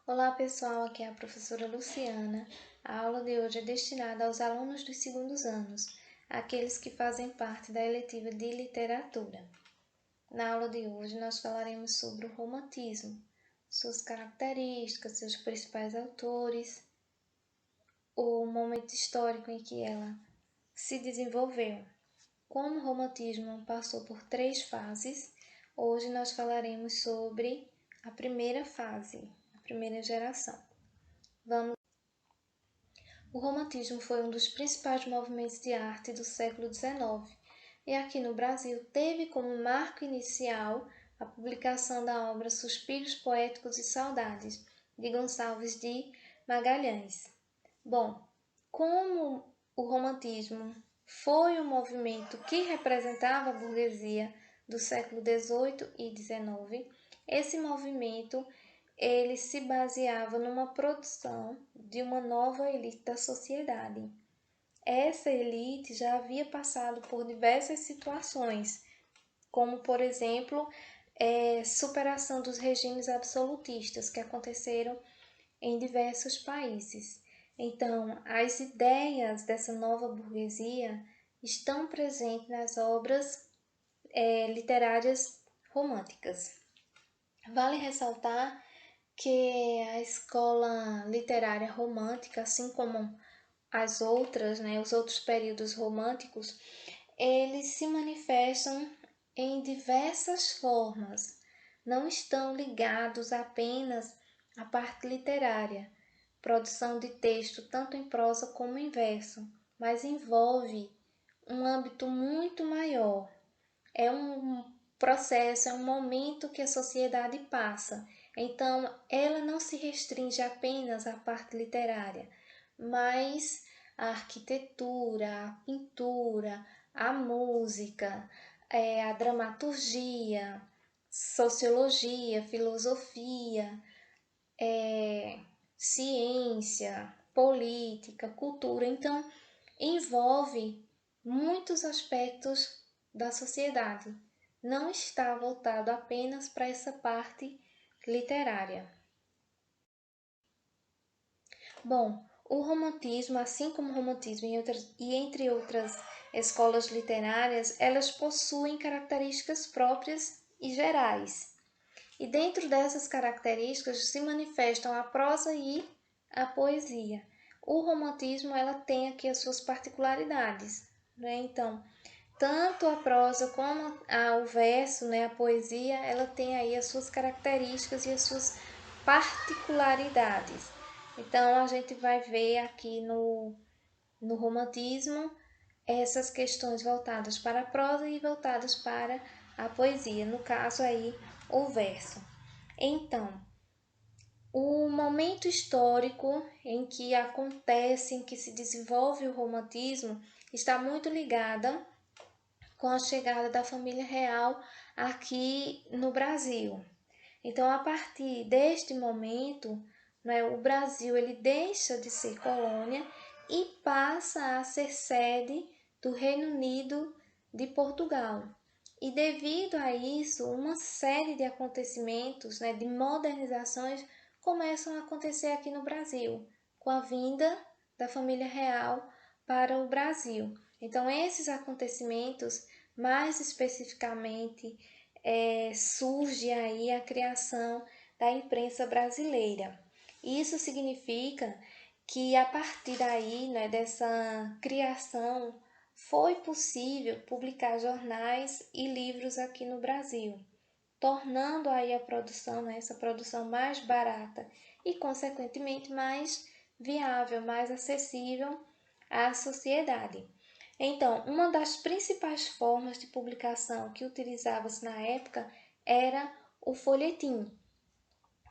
Olá pessoal, aqui é a professora Luciana. A aula de hoje é destinada aos alunos dos segundos anos, aqueles que fazem parte da eletiva de literatura. Na aula de hoje nós falaremos sobre o romantismo, suas características, seus principais autores, o momento histórico em que ela se desenvolveu. Como o romantismo passou por 3 fases, hoje nós falaremos sobre a primeira fase, a primeira geração. O romantismo foi um dos principais movimentos de arte do século XIX e aqui no Brasil teve como marco inicial a publicação da obra Suspiros Poéticos e Saudades, de Gonçalves de Magalhães. Bom, como o romantismo foi um movimento que representava a burguesia do século XVIII e XIX, esse movimento ele se baseava numa produção de uma nova elite da sociedade. Essa elite já havia passado por diversas situações, como, por exemplo, superação dos regimes absolutistas que aconteceram em diversos países. Então, as ideias dessa nova burguesia estão presentes nas obras literárias românticas. Vale ressaltar que a escola literária romântica, assim como as outras, os outros períodos românticos, eles se manifestam em diversas formas, não estão ligados apenas à parte literária, produção de texto tanto em prosa como em verso, mas envolve um âmbito muito maior. É um processo, é um momento que a sociedade passa. Então, ela não se restringe apenas à parte literária, mas a arquitetura, a pintura, a música, a dramaturgia, sociologia, filosofia, ciência, política, cultura. Então, envolve muitos aspectos da sociedade. Não está voltado apenas para essa parte literária. Bom, o romantismo, assim como o romantismo e entre outras escolas literárias, elas possuem características próprias e gerais. E dentro dessas características se manifestam a prosa e a poesia. O romantismo ela tem aqui as suas particularidades, né? Então, tanto a prosa como o verso, a poesia, ela tem aí as suas características e as suas particularidades. Então, a gente vai ver aqui no romantismo essas questões voltadas para a prosa e voltadas para a poesia, no caso aí, o verso. Então, o momento histórico em que acontece, em que se desenvolve o romantismo, está muito ligada com a chegada da família real aqui no Brasil. Então, a partir deste momento, o Brasil ele deixa de ser colônia e passa a ser sede do Reino Unido de Portugal. E devido a isso, uma série de acontecimentos, de modernizações, começam a acontecer aqui no Brasil, com a vinda da família real para o Brasil. Então, esses acontecimentos, mais especificamente, surge aí a criação da imprensa brasileira. Isso significa que a partir daí, dessa criação, foi possível publicar jornais e livros aqui no Brasil, tornando aí a produção, essa produção mais barata e, consequentemente, mais viável, mais acessível à sociedade. Então, uma das principais formas de publicação que utilizava-se na época era o folhetim,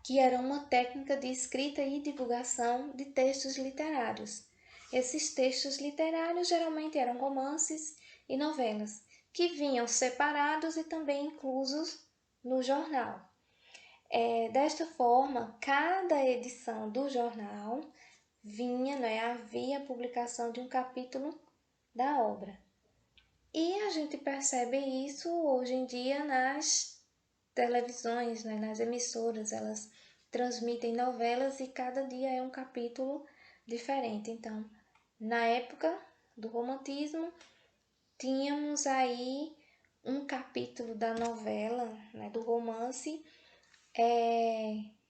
que era uma técnica de escrita e divulgação de textos literários. Esses textos literários geralmente eram romances e novelas, que vinham separados e também inclusos no jornal. Desta forma, cada edição do jornal havia a publicação de um capítulo da obra. E a gente percebe isso hoje em dia nas televisões, nas emissoras, elas transmitem novelas e cada dia é um capítulo diferente. Então, na época do romantismo, tínhamos aí um capítulo da novela, né, do romance,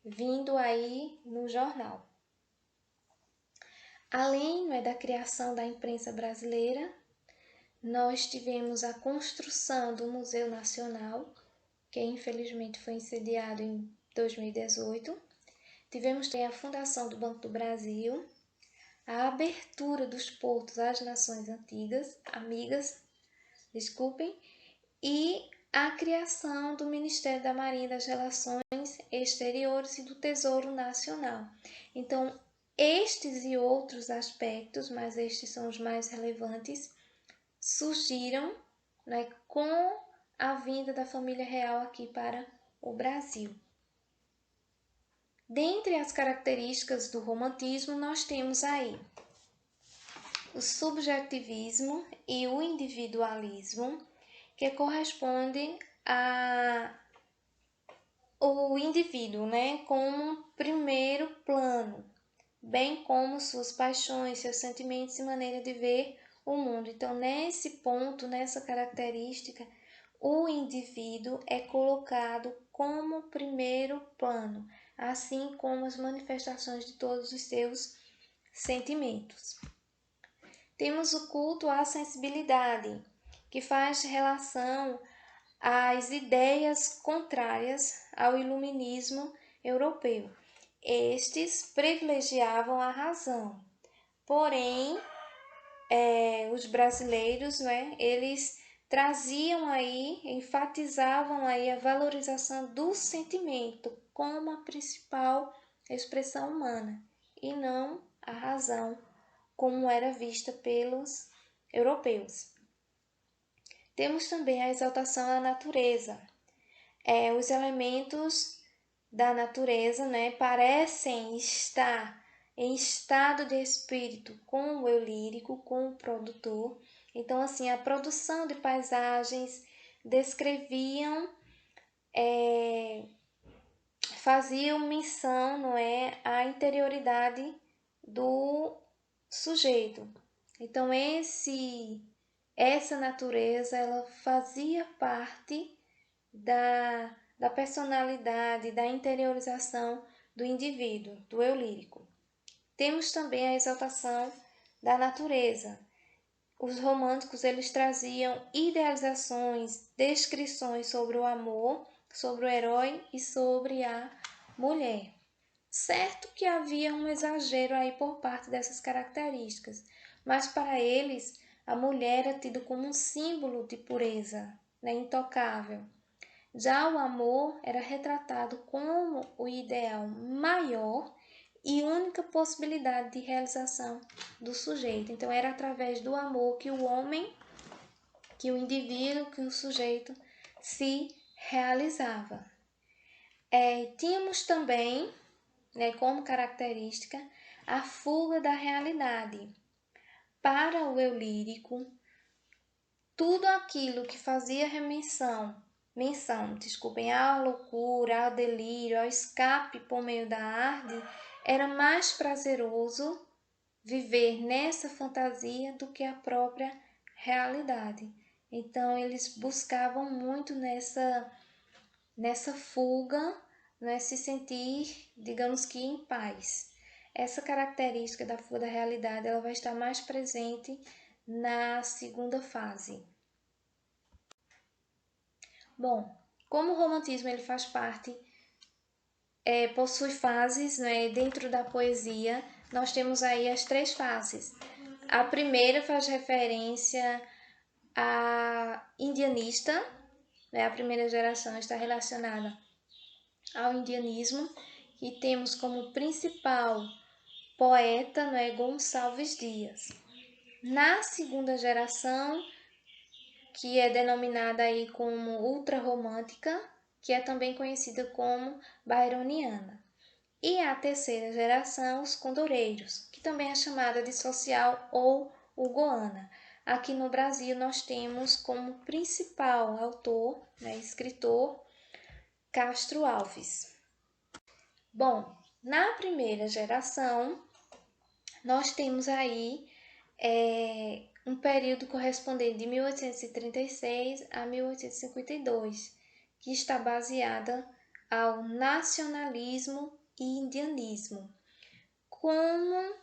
vindo aí no jornal. Além, né, da criação da imprensa brasileira, nós tivemos a construção do Museu Nacional, que infelizmente foi incendiado em 2018. Tivemos também a fundação do Banco do Brasil, a abertura dos portos às nações amigas, e a criação do Ministério da Marinha e das Relações Exteriores e do Tesouro Nacional. Então, estes e outros aspectos, mas estes são os mais relevantes, surgiram, né, com a vinda da família real aqui para o Brasil. Dentre as características do romantismo, nós temos aí o subjetivismo e o individualismo, que correspondem ao indivíduo, né, como primeiro plano, bem como suas paixões, seus sentimentos e maneira de ver o mundo. Então, nesse ponto, nessa característica, o indivíduo é colocado como primeiro plano, assim como as manifestações de todos os seus sentimentos. Temos o culto à sensibilidade, que faz relação às ideias contrárias ao iluminismo europeu. Estes privilegiavam a razão, porém, os brasileiros, né, eles traziam aí, enfatizavam aí a valorização do sentimento como a principal expressão humana e não a razão, como era vista pelos europeus. Temos também a exaltação à natureza. Os elementos da natureza, né, parecem estar em estado de espírito com o eu lírico, com o produtor. Então, assim, a produção de paisagens descreviam, faziam menção, não é, à interioridade do sujeito. Então, essa natureza, ela fazia parte da personalidade, da interiorização do indivíduo, do eu lírico. Temos também a exaltação da natureza. Os românticos, eles traziam idealizações, descrições sobre o amor, sobre o herói e sobre a mulher. Certo que havia um exagero aí por parte dessas características, mas para eles a mulher era tida como um símbolo de pureza, né, intocável. Já o amor era retratado como o ideal maior e única possibilidade de realização do sujeito. Então, era através do amor que o homem, que o indivíduo, que o sujeito se realizava. Tínhamos também, né, como característica, a fuga da realidade. Para o eu lírico, tudo aquilo que fazia menção, à loucura, ao delírio, ao escape por meio da arte, era mais prazeroso viver nessa fantasia do que a própria realidade. Então, eles buscavam muito nessa fuga, né, se sentir, digamos que, em paz. Essa característica da fuga da realidade, ela vai estar mais presente na segunda fase. Bom, como o romantismo ele faz parte, possui fases, né, dentro da poesia, nós temos aí as 3 fases. A primeira faz referência à indianista, né, a primeira geração está relacionada ao indianismo, e temos como principal poeta, né, Gonçalves Dias. Na segunda geração, que é denominada aí como ultrarromântica, que é também conhecida como byroniana. E a terceira geração, os condoreiros, que também é chamada de social ou hugoana. Aqui no Brasil nós temos como principal autor, né, escritor, Castro Alves. Bom, na primeira geração, nós temos aí um período correspondente de 1836 a 1852, que está baseada ao nacionalismo e indianismo. Como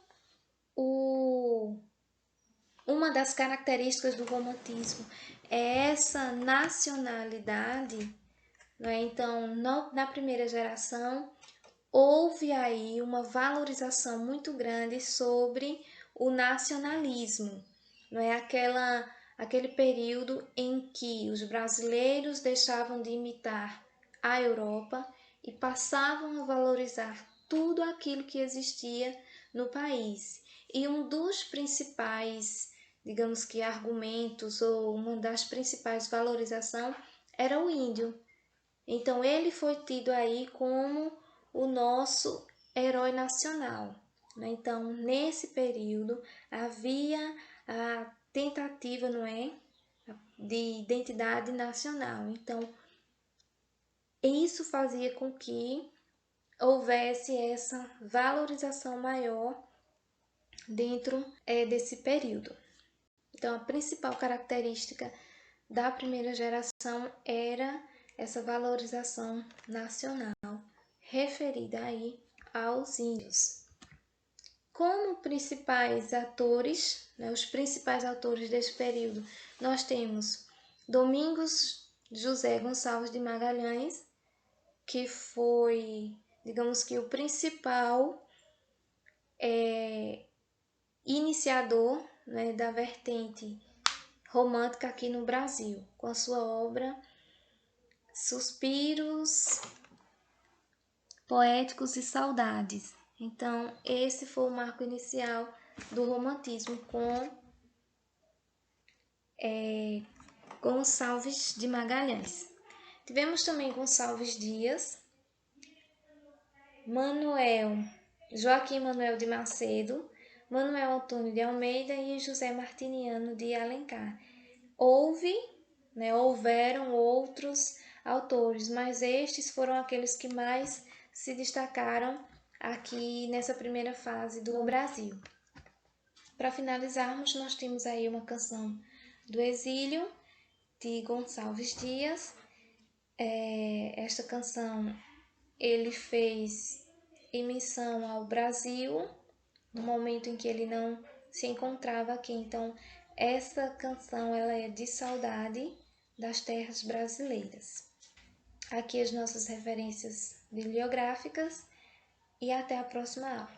uma das características do romantismo é essa nacionalidade, né? Então, na primeira geração, houve aí uma valorização muito grande sobre o nacionalismo, não é aquele período em que os brasileiros deixavam de imitar a Europa e passavam a valorizar tudo aquilo que existia no país. E um dos principais, digamos que argumentos ou uma das principais valorização era o índio. Então ele foi tido aí como o nosso herói nacional, né? Então, nesse período, havia a tentativa, não é, de identidade nacional. Então, isso fazia com que houvesse essa valorização maior dentro desse período. Então, a principal característica da primeira geração era essa valorização nacional, referida aí aos índios. Como principais atores, né, os principais autores desse período, nós temos Domingos José Gonçalves de Magalhães, que foi, digamos que, o principal iniciador, né, da vertente romântica aqui no Brasil, com a sua obra Suspiros Poéticos e Saudades. Então, esse foi o marco inicial do romantismo com Gonçalves de Magalhães. Tivemos também Gonçalves Dias, Joaquim Manuel de Macedo, Manuel Antônio de Almeida e José Martiniano de Alencar. Houveram outros autores, mas estes foram aqueles que mais se destacaram aqui nessa primeira fase do Brasil. Para finalizarmos, nós temos aí uma canção do Exílio, de Gonçalves Dias. Esta canção ele fez em missão ao Brasil, no momento em que ele não se encontrava aqui. Então, essa canção ela é de saudade das terras brasileiras. Aqui as nossas referências bibliográficas e até a próxima aula.